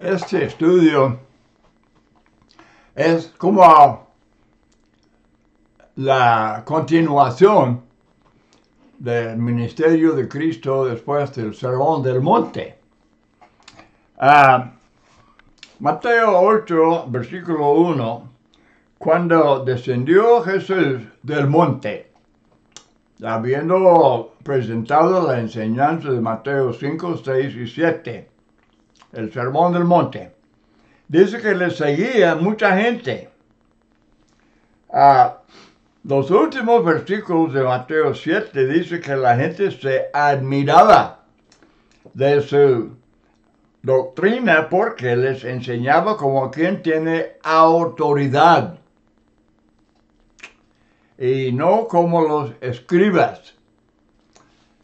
Este estudio es como la continuación del ministerio de Cristo después del Sermón del Monte. Mateo 8, versículo 1, cuando descendió Jesús del monte, habiendo presentado la enseñanza de Mateo 5, 6 y 7, el Sermón del Monte, dice que le seguía mucha gente. Los últimos versículos de Mateo 7 dice que la gente se admiraba de su doctrina porque les enseñaba como quien tiene autoridad y no como los escribas.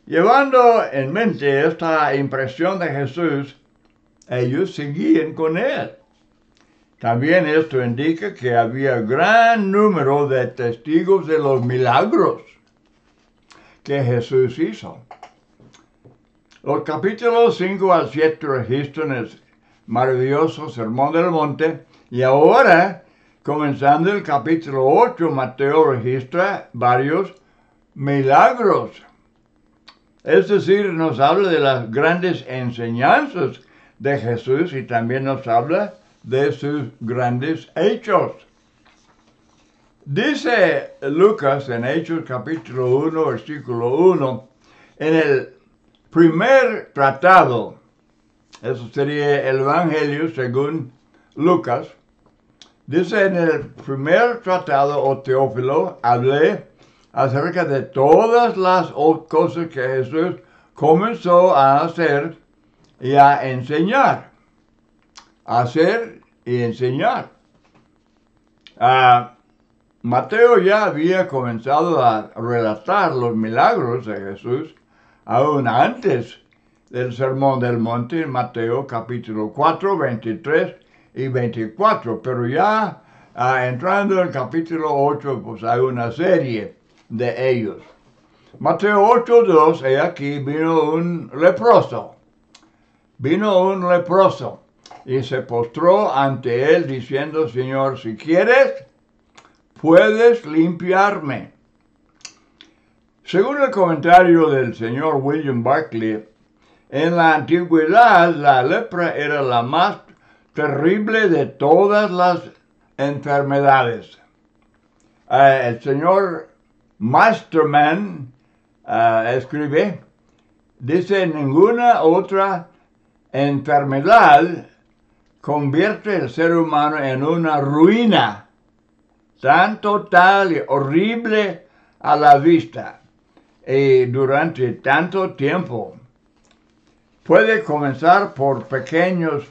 Llevando en mente esta impresión de Jesús, ellos seguían con él. También esto indica que había gran número de testigos de los milagros que Jesús hizo. Los capítulos 5 al 7 registran el maravilloso Sermón del Monte y ahora, comenzando el capítulo 8, Mateo registra varios milagros. Es decir, nos habla de las grandes enseñanzas de Jesús y también nos habla de sus grandes hechos. Dice Lucas en Hechos capítulo 1, versículo 1, en el primer tratado, eso sería el Evangelio según Lucas, dice en el primer tratado, o Teófilo, hablé acerca de todas las cosas que Jesús comenzó a hacer y a enseñar. Hacer y enseñar. Mateo ya había comenzado a relatar los milagros de Jesús aún antes del Sermón del Monte en Mateo capítulo 4, 23 y 24, pero ya entrando en el capítulo 8, pues hay una serie de ellos. Mateo 8, 2, he aquí vino un leproso. Y se postró ante él diciendo, Señor, si quieres, puedes limpiarme. Según el comentario del señor William Barclay, en la antigüedad la lepra era la más terrible de todas las enfermedades. El señor Masterman escribe, dice, ninguna otra enfermedad convierte al ser humano en una ruina tan total y horrible a la vista y durante tanto tiempo. Puede comenzar por pequeños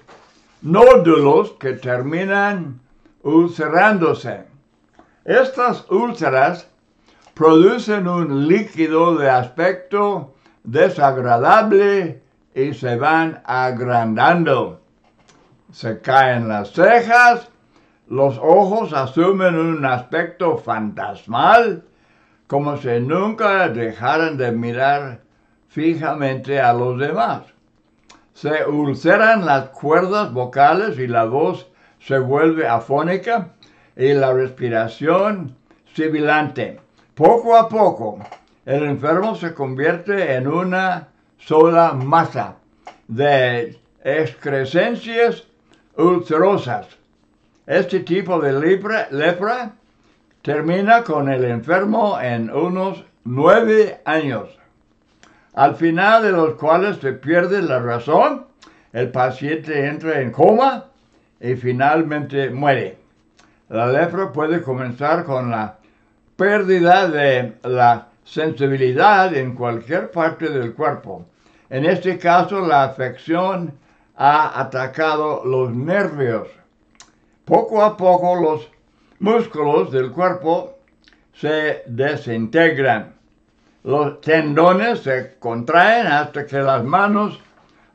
nódulos que terminan ulcerándose. Estas úlceras producen un líquido de aspecto desagradable y se van agrandando. Se caen las cejas, los ojos asumen un aspecto fantasmal, como si nunca dejaran de mirar fijamente a los demás. Se ulceran las cuerdas vocales y la voz se vuelve afónica y la respiración sibilante. Poco a poco, el enfermo se convierte en una sola masa de excrescencias ulcerosas. Este tipo de lepra termina con el enfermo en unos 9 años, al final de los cuales se pierde la razón, el paciente entra en coma y finalmente muere. La lepra puede comenzar con la pérdida de la sensibilidad en cualquier parte del cuerpo. En este caso, la afección ha atacado los nervios. Poco a poco, los músculos del cuerpo se desintegran. Los tendones se contraen hasta que las manos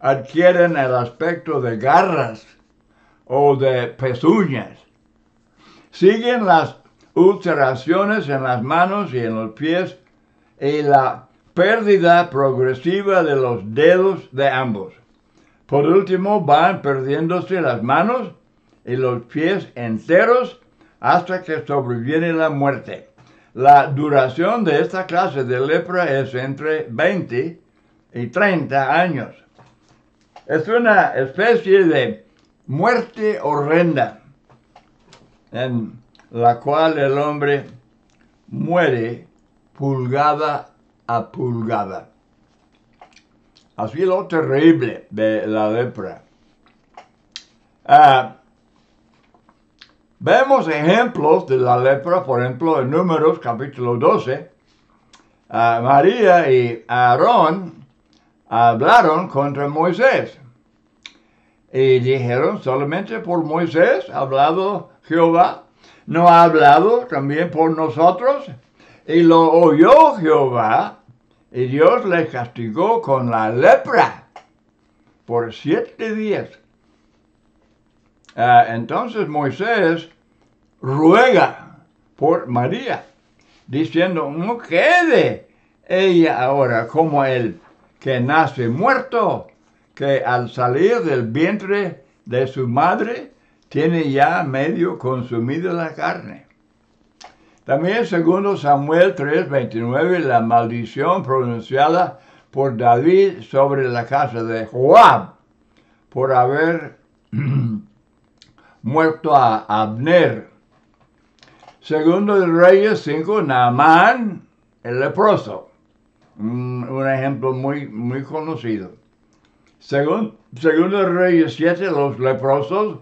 adquieren el aspecto de garras o de pezuñas. Siguen las ulceraciones en las manos y en los pies y la pérdida progresiva de los dedos de ambos. Por último, van perdiéndose las manos y los pies enteros hasta que sobreviene la muerte. La duración de esta clase de lepra es entre 20 y 30 años. Es una especie de muerte horrenda en la cual el hombre muere pulgada a pulgada. Así lo terrible de la lepra. Vemos ejemplos de la lepra, por ejemplo, en Números capítulo 12. María y Aarón hablaron contra Moisés. Y dijeron, solamente por Moisés ha hablado Jehová. ¿No ha hablado también por nosotros? Y lo oyó Jehová, y Dios le castigó con la lepra por 7 días. Entonces Moisés ruega por María, diciendo, no quede ella ahora como el que nace muerto, que al salir del vientre de su madre tiene ya medio consumido la carne. También, segundo Samuel 3:29, la maldición pronunciada por David sobre la casa de Joab por haber muerto a Abner. Segundo de Reyes 5, Naamán, el leproso. Un ejemplo muy conocido. Segundo de Reyes 7, los leprosos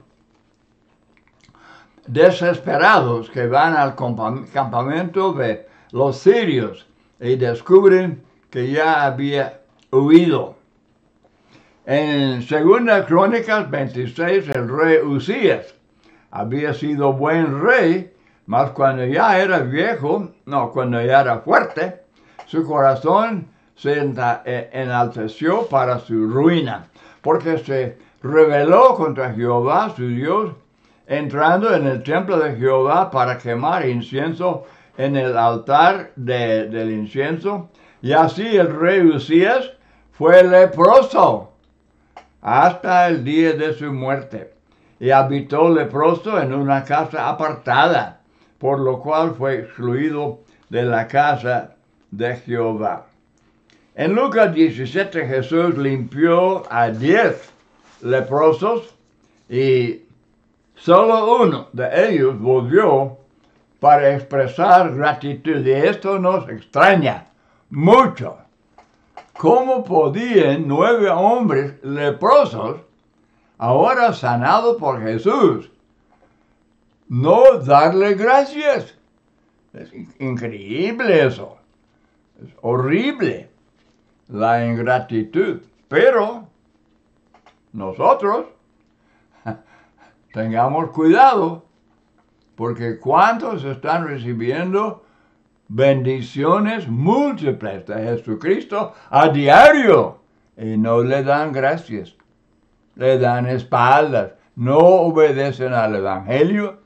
desesperados que van al campamento de los sirios y descubren que ya había huido. En Segunda Crónicas 26, el rey Usías había sido buen rey, mas cuando ya era viejo, cuando ya era fuerte, su corazón se enalteció para su ruina, porque se rebeló contra Jehová, su Dios, entrando en el templo de Jehová para quemar incienso en el altar del incienso. Y así el rey Usías fue leproso hasta el día de su muerte. Y habitó leproso en una casa apartada, por lo cual fue excluido de la casa de Jehová. En Lucas 17 Jesús limpió a 10 leprosos y solo uno de ellos volvió para expresar gratitud. Y esto nos extraña mucho. ¿Cómo podían 9 hombres leprosos, ahora sanados por Jesús, no darle gracias? Es increíble eso. Es horrible la ingratitud. Pero nosotros tengamos cuidado, porque ¿cuántos están recibiendo bendiciones múltiples de Jesucristo a diario y no le dan gracias? Le dan espaldas, no obedecen al Evangelio,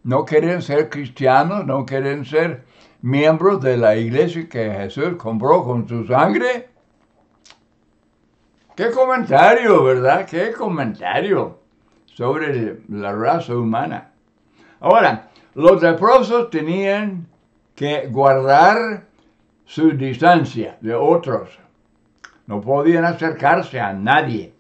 no quieren ser cristianos, no quieren ser miembros de la iglesia que Jesús compró con su sangre. ¡Qué comentario!, ¿verdad? ¡Qué comentario sobre la raza humana! Ahora, los leprosos tenían que guardar su distancia de otros. No podían acercarse a nadie.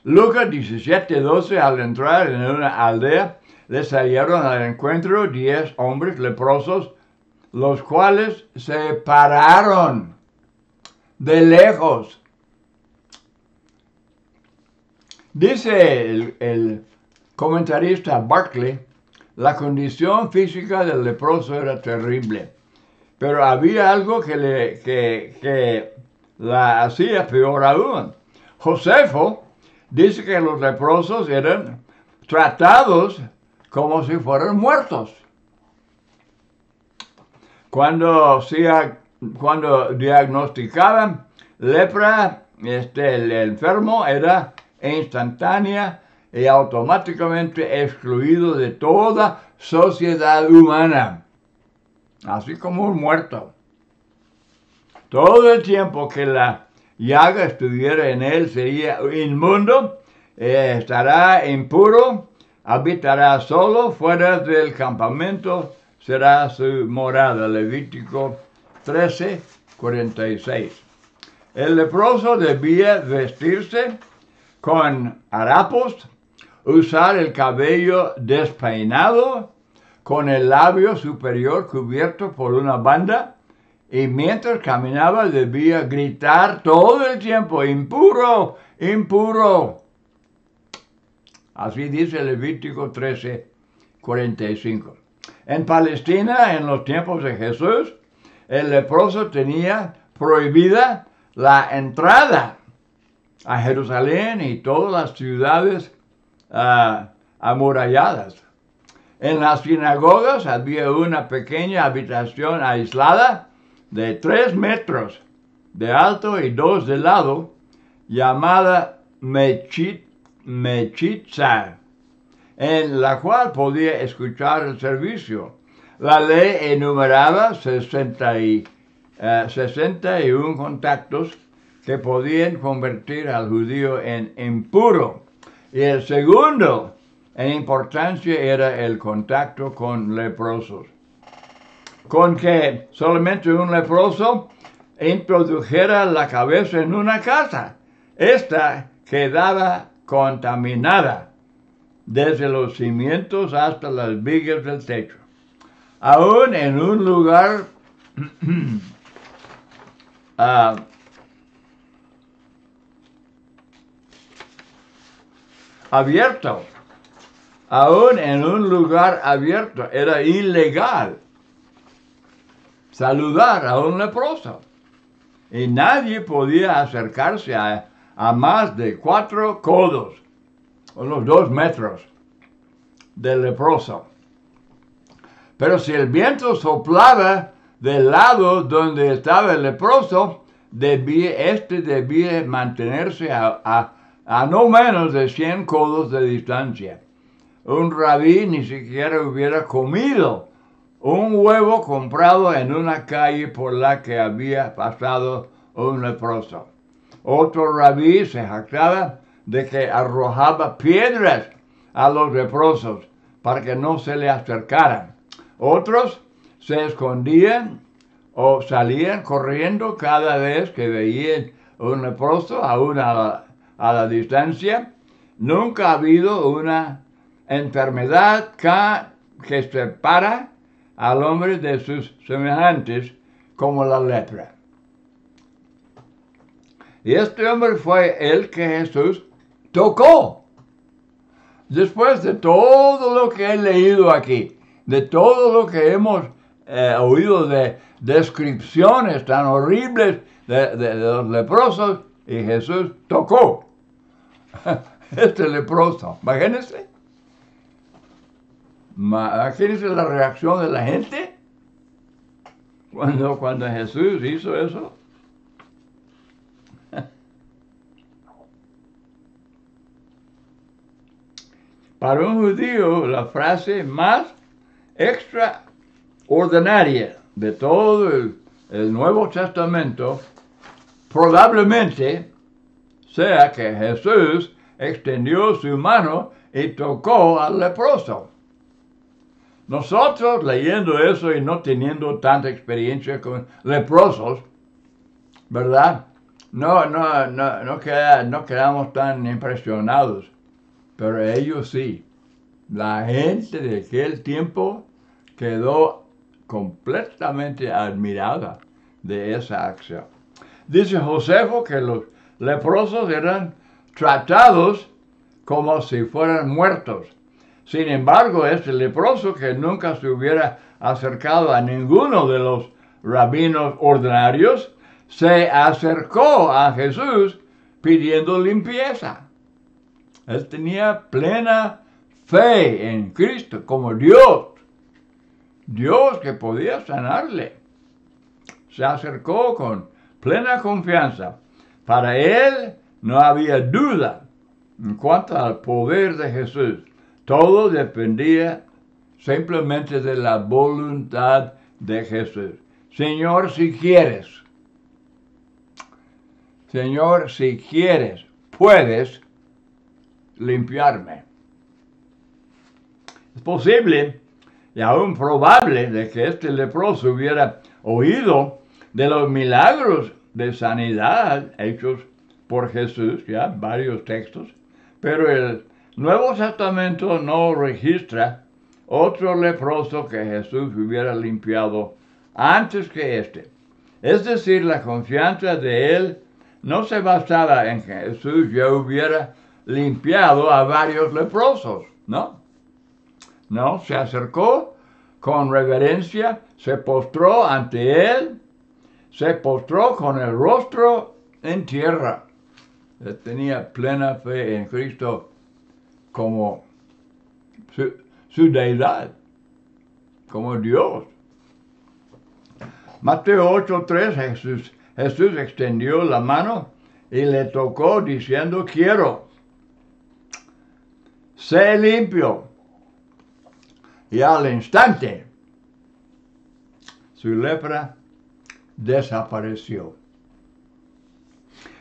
Lucas 17:12, al entrar en una aldea, les salieron al encuentro 10 hombres leprosos, los cuales se pararon de lejos. Dice el comentarista Barclay, la condición física del leproso era terrible, pero había algo que la hacía peor aún. Josefo dice que los leprosos eran tratados como si fueran muertos. Cuando diagnosticaban lepra, el enfermo era instantánea y automáticamente excluido de toda sociedad humana, así como un muerto. Todo el tiempo que la llaga estuviera en él, sería inmundo, estará impuro, habitará solo fuera del campamento, será su morada. Levítico 13:46. El leproso debía vestirse con harapos, usar el cabello despeinado, con el labio superior cubierto por una banda, y mientras caminaba debía gritar todo el tiempo, impuro, impuro. Así dice Levítico 13:45. En Palestina, en los tiempos de Jesús, el leproso tenía prohibida la entrada a Jerusalén y todas las ciudades amuralladas. En las sinagogas había una pequeña habitación aislada de 3 metros de alto y 2 de lado, llamada mechitza, en la cual podía escuchar el servicio. La ley enumeraba 61 contactos que podían convertir al judío en impuro. Y el segundo en importancia era el contacto con leprosos. Con que solamente un leproso introdujera la cabeza en una casa, esta quedaba contaminada desde los cimientos hasta las vigas del techo. Aún en un lugar abierto, era ilegal saludar a un leproso. Y nadie podía acercarse a más de 4 codos, unos 2 metros, del leproso. Pero si el viento soplaba del lado donde estaba el leproso, debía mantenerse a no menos de 100 codos de distancia. Un rabí ni siquiera hubiera comido un huevo comprado en una calle por la que había pasado un leproso. Otro rabí se jactaba de que arrojaba piedras a los leprosos para que no se le acercaran. Otros se escondían o salían corriendo cada vez que veían un leproso, aún a la distancia. Nunca ha habido una enfermedad que separa al hombre de sus semejantes como la lepra. Y este hombre fue el que Jesús tocó. Después de todo lo que he leído aquí, de todo lo que hemos oído de descripciones tan horribles de los leprosos, y Jesús tocó este leproso. Imagínense. Imagínense la reacción de la gente cuando Jesús hizo eso. Para un judío, la frase más extraordinaria de todo el Nuevo Testamento probablemente sea que Jesús extendió su mano y tocó al leproso. Nosotros, leyendo eso y no teniendo tanta experiencia con leprosos, ¿verdad? No quedamos tan impresionados, pero ellos sí. La gente de aquel tiempo quedó completamente admirada de esa acción. Dice Josefo que los leprosos eran tratados como si fueran muertos. Sin embargo, este leproso, que nunca se hubiera acercado a ninguno de los rabinos ordinarios, se acercó a Jesús pidiendo limpieza. Él tenía plena fe en Cristo como Dios que podía sanarle. Se acercó con plena confianza. Para él no había duda en cuanto al poder de Jesús. Todo dependía simplemente de la voluntad de Jesús. Señor, si quieres, Señor, si quieres, puedes limpiarme. Es posible y aún probable de que este leproso hubiera oído de los milagros de sanidad hechos por Jesús, ya varios textos, pero el Nuevo Testamento no registra otro leproso que Jesús hubiera limpiado antes que este. Es decir, la confianza de él no se basaba en que Jesús ya hubiera limpiado a varios leprosos, ¿no? No, se acercó con reverencia, se postró ante él, se postró con el rostro en tierra. Él tenía plena fe en Cristo como su deidad, como Dios. Mateo 8:3, Jesús extendió la mano y le tocó diciendo, quiero, sé limpio. Y al instante, su lepra desapareció.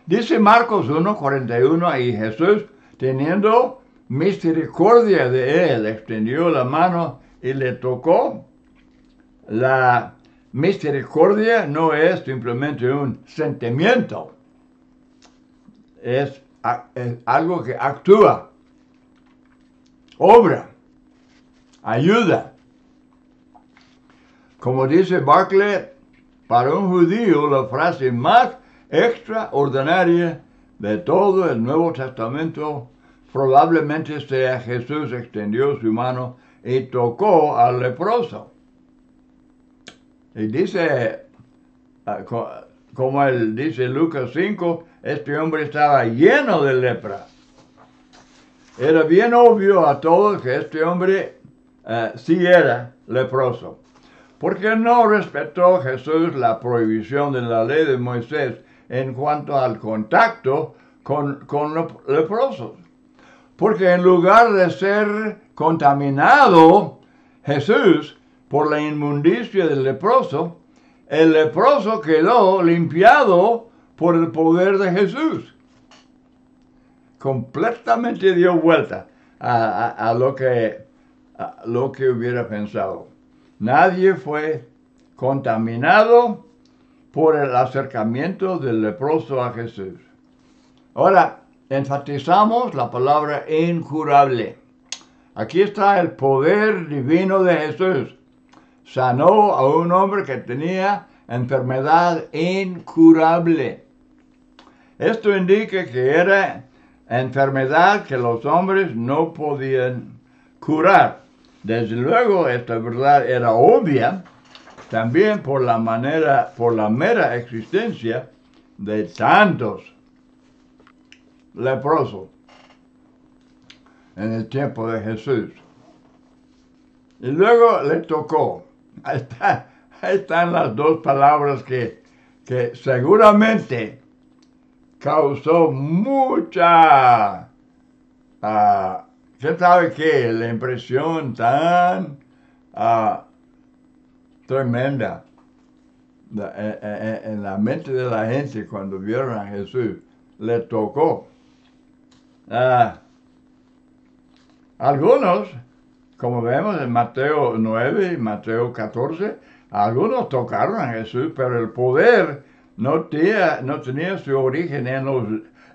Dice Marcos 1:41, y Jesús, teniendo misericordia de él, extendió la mano y le tocó. La misericordia no es simplemente un sentimiento, es algo que actúa, obra, ayuda. Como dice Barclay, para un judío la frase más extraordinaria de todo el Nuevo Testamento probablemente sea Jesús extendió su mano y tocó al leproso. Y dice, como él dice Lucas 5, este hombre estaba lleno de lepra. Era bien obvio a todos que este hombre sí era leproso. Porque no respetó Jesús la prohibición de la ley de Moisés en cuanto al contacto con leprosos. Porque en lugar de ser contaminado Jesús por la inmundicia del leproso, el leproso quedó limpiado por el poder de Jesús. Completamente dio vuelta a lo que hubiera pensado. Nadie fue contaminado por el acercamiento del leproso a Jesús. Ahora, enfatizamos la palabra incurable. Aquí está el poder divino de Jesús. Sanó a un hombre que tenía enfermedad incurable. Esto indica que era enfermedad que los hombres no podían curar. Desde luego, esta verdad era obvia también por la mera existencia de tantos leprosos en el tiempo de Jesús. Y luego le tocó. Ahí están las dos palabras que seguramente causó mucha, ¿quién sabe qué? La impresión tan tremenda en la mente de la gente cuando vieron a Jesús. Le tocó. Algunos, como vemos en Mateo 9 y Mateo 14, algunos tocaron a Jesús, pero el poder no tenía su origen en los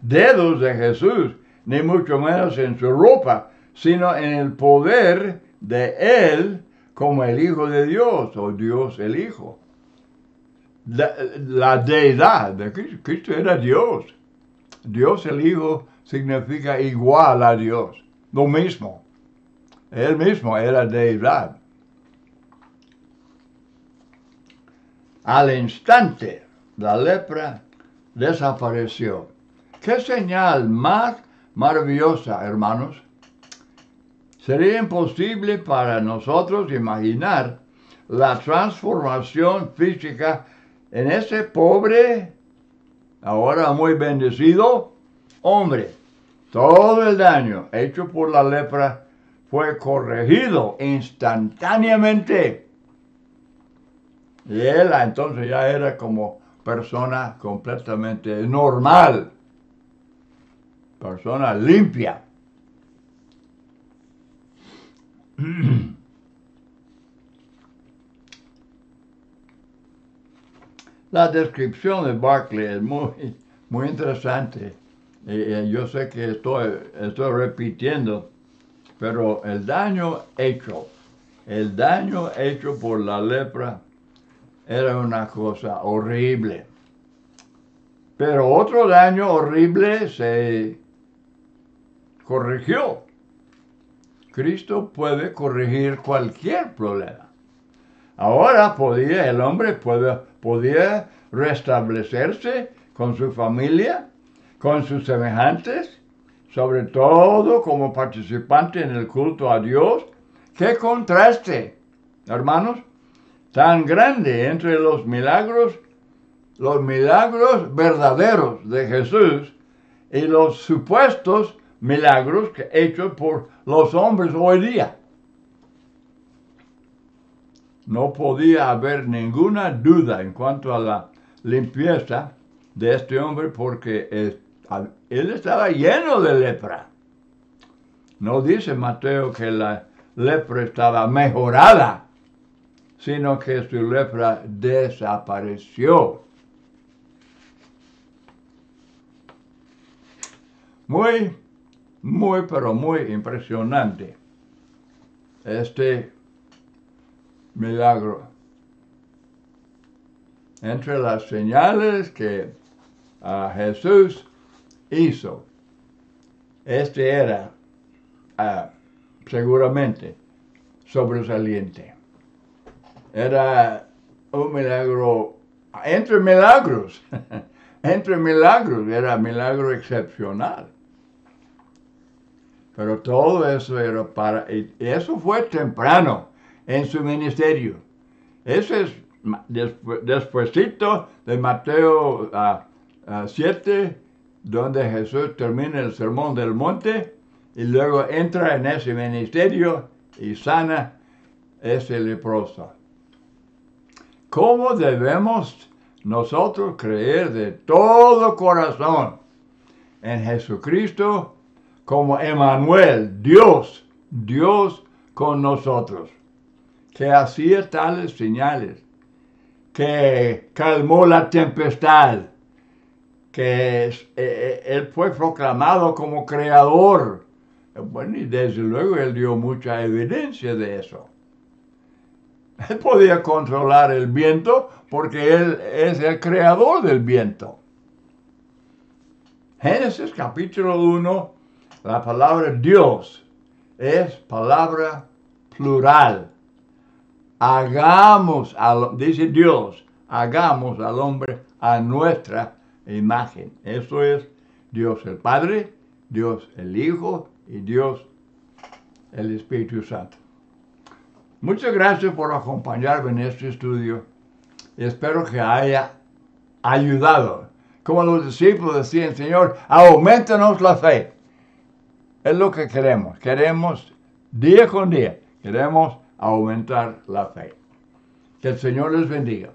dedos de Jesús, ni mucho menos en su ropa, sino en el poder de Él como el Hijo de Dios, o Dios el Hijo. La deidad de Cristo. Cristo era Dios. Dios el Hijo significa igual a Dios. Lo mismo. Él mismo era deidad. Al instante, la lepra desapareció. ¿Qué señal más maravillosa, hermanos? Sería imposible para nosotros imaginar la transformación física en ese pobre, ahora muy bendecido, hombre. Todo el daño hecho por la lepra fue corregido instantáneamente. Y él entonces ya era como persona completamente normal, persona limpia. La descripción de Barclay es muy interesante. Yo sé que estoy repitiendo, pero el daño hecho por la lepra era una cosa horrible. Pero otro daño horrible se corrigió. Cristo puede corregir cualquier problema. Ahora el hombre podía restablecerse con su familia, con sus semejantes, sobre todo como participante en el culto a Dios. ¡Qué contraste, hermanos! Tan grande entre los milagros verdaderos de Jesús y los supuestos milagros hechos por los hombres hoy día. No podía haber ninguna duda en cuanto a la limpieza de este hombre porque él estaba lleno de lepra. No dice Mateo que la lepra estaba mejorada, sino que su lepra desapareció. Pero muy impresionante este milagro. Entre las señales que Jesús hizo, este era seguramente sobresaliente. Era un milagro entre milagros. Entre milagros, era milagro excepcional. Pero todo eso era y eso fue temprano en su ministerio. Eso es despuesito de Mateo 7, donde Jesús termina el sermón del monte y luego entra en ese ministerio y sana ese leproso. ¿Cómo debemos nosotros creer de todo corazón en Jesucristo como Emmanuel, Dios con nosotros, que hacía tales señales, que calmó la tempestad, que Él fue proclamado como creador? Bueno, y desde luego Él dio mucha evidencia de eso. Él podía controlar el viento porque Él es el creador del viento. Génesis capítulo 1, la palabra Dios es palabra plural. Dice Dios, hagamos al hombre a nuestra imagen. Eso es Dios el Padre, Dios el Hijo y Dios el Espíritu Santo. Muchas gracias por acompañarme en este estudio. Espero que haya ayudado. Como los discípulos decían, Señor, aumentanos la fe. Es lo que queremos. Queremos, día con día, queremos aumentar la fe. Que el Señor les bendiga.